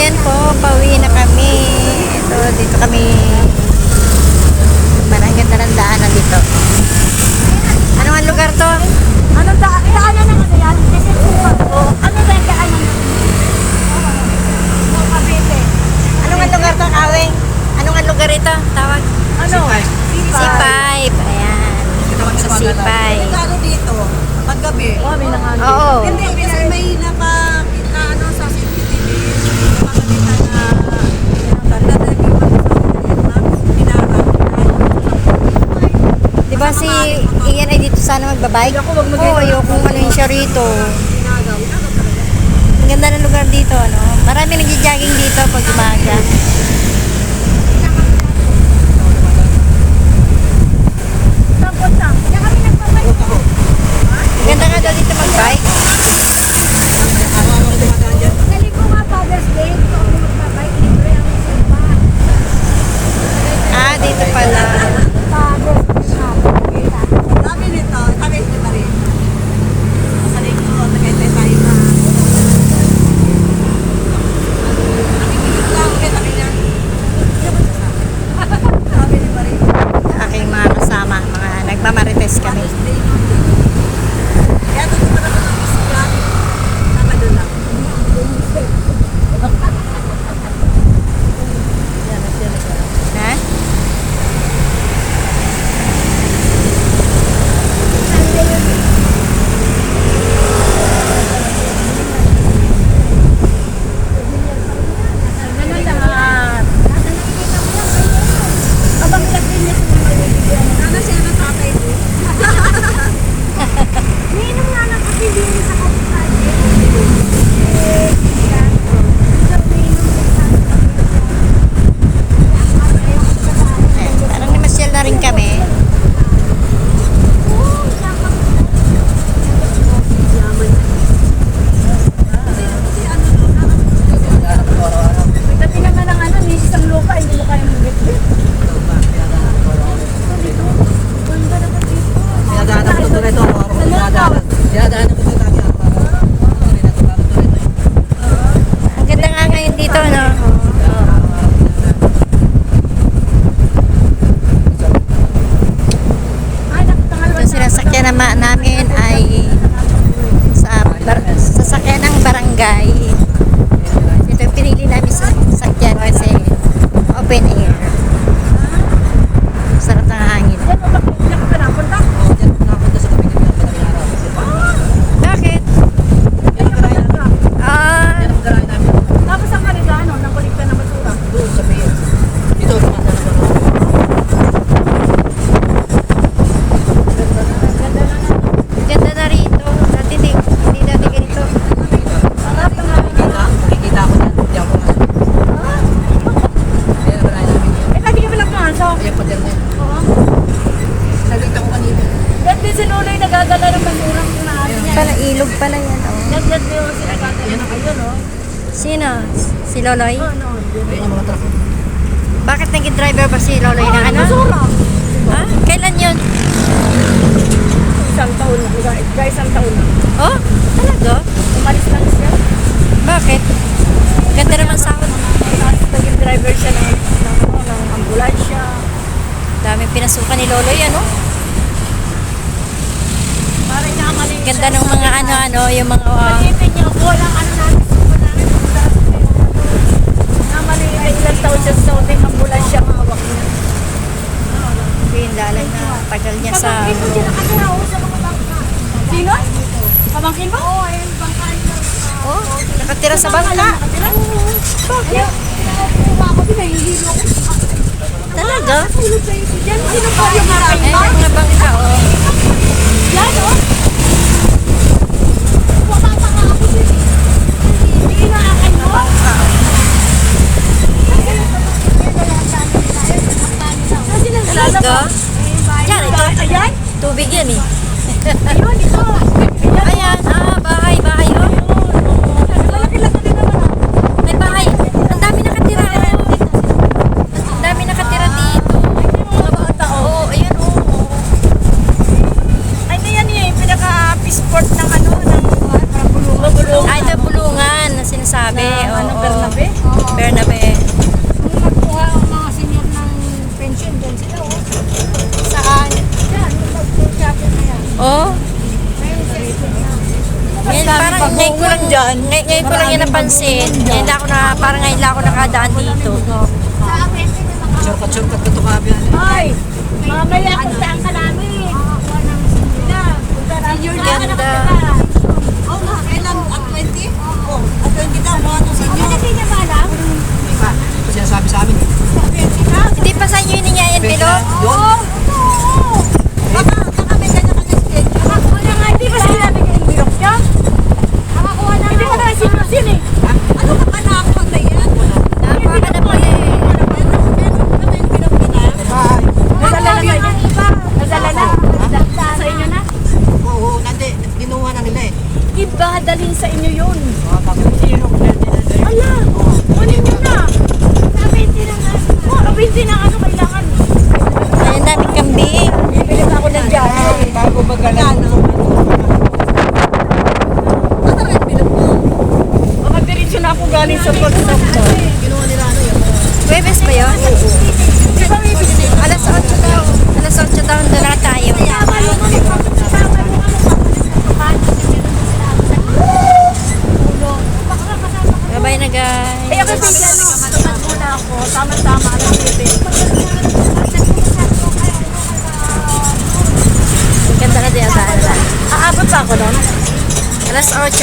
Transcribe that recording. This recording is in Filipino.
ayan po, pauwi na kami. Ito, dito kami. Ang ganda ng daanan dito. Ano ang lugar to? Anong daanan ng ano yan? Kasi po, ano ba yung daanan? Cavite. Ano ang lugar to, Kaweng? Anong ang lugar ito? Tawag? Ano? C5. Ayan. Sa C5. Lalo dito, paggabi. Oh, may nangano. Oo. Hindi, kasi may napakita ano sa CCTV. Napakita na tanda na yung Diba si Ian ay dito sana magbabike? Oo, ayokong ano yun siya rito. Ang ganda ng lugar dito, ano? Marami nag-jogging dito pag umaga. Tapos na. Kaya kami nagpapay. Ang ganda nga daw dito mag-bike. Galing ko nga Father's Day. Ito ako magpapay. Libre ang sumpa. Ah, dito pala. Father's Day na. Sabi nito, sabi nito pa rin. Masaling ko, tagaytay tayo na. Nakikinig lang, kaya sabi niya. Sabi ni Marie. Aking mga kasama, mga nagmamarites kami. Kaya doon pa naman ang isla. Sabado lang. Ha? Ganun lahat. Abang lakinis mo malibigyan. Sana siya ng tatay mo. Miinom nga ng kape din sa kapitan. Ayan, parang namasyal na rin kami. Dati naman ang ano, may isang lupa, hindi mo kaya mag-bit-bit. Ganda naman dito. Dinadaanan ko doon ito. Dinadaanan ko doon lagi. Ang ganda nga ngayon dito, no? Ay, nakatangal Ito sinasakyan namin ay sa sasakyan ng barangay. Ito yung pinili namin sa sasakyan kasi open air. Sarap ng hangin. Diyan mo bakit ka napunta? Bakit? Ah, Tapos ang kanila, ano, nakulikta ng basura. ganda na rito. Dati hindi dati ganito. Sarap ng hangin. Eh, lagi ka palang pumasok. Oo. Dati si Nunoy nagagala ng basura kung naano niya. Pala ilog pala yan. Oh. Dati yung sinagagala ng ayun, no? Sino? Si Loloy? Ano? Bakit naging driver ba si Loloy ng ano? Basura. Ha? Kailan yun? Isang taon na. Guys, isang taon na. Oh? Talaga? Umalis lang siya. Bakit? Ganda naman sahod. Tapos naging driver siya ng ambulansya. Dami pinasukan ni Loloy, ano? Para niya mali. Ganda ng mga ano, yung mga... Malitin niya po lang ano namin. Namali na ilang taon siya sa uting ambulansya ang hawak niya. Yung lalay na tagal niya sa... Pamangkin mo din nakatira ako sa mga bangka. Sino? Pamangkin mo? Oo, ayun, bangka. Oh, nakatira sa bangka. Nakatira? Bakit? Pinakakuha ako, pinahihilo ako. Talaga? Tulog sa ito dyan. Sino pa yung aking Eh, ba? mga bangka, oh. Yan, oh. Wala pa nga ako dyan. Hindi na akin mo. Talaga? Yan, ito. Ayan? Tubig yan, eh. Ayun, ito. Ayan, bahay, oh. Malaki-laki din naman, ah. May bahay. Ang dami nakatira. Ang dami nakatira dito. Mga bata, oh. Oo, ayan, oh. Ay, na yan yung pinaka-pisport ng ano, ng bulungan. Ah, ito bulungan na sinasabi. niya napansin. Ngayon lang ako parang ngayon lang ako nakadaan dito. Shortcut ka to kabi. Ay, mamaya puntaan ka namin. Ganda. Oh, kailan? At 20? Oh, at 20 daw. Mga to sa inyo. Hindi niya ba alam? Ito sinasabi sa amin. Hindi pa sa inyo yun niya yan, Bilo? Yun. Baka may ganyan ka schedule. Nakakuha na nga, hindi ba sinabi niya yung bilok niya? Nakakuha na hindi ko na sinus yun eh. Ano ka ba nakakuha na yan? Nakakuha ka na po eh. Nadala na sa inyo. Nadala na. Sa inyo na. Oo, dinuha na nila eh. Iba, dalhin sa inyo yun. Ala, kunin nyo na. Abinti na nga. Abinti na ano kailangan. Ayan namin kambing. Bibili pa ako ng jari. Bago magalan. Ano rin bilog mo? Baka diretso na ako galing sa pag-stop mo. Kinuha nila ano yun. Huwebes ba yun? Di ba may bibili? Alas 8 daw. Alas 8 daw doon na tayo. Bye-bye na guys. Ay, ako bigyan no. Tumat muna ako. Tama-tama. Alam mo Ganda na din ang daan. Aabot pa ako nun? Alas 8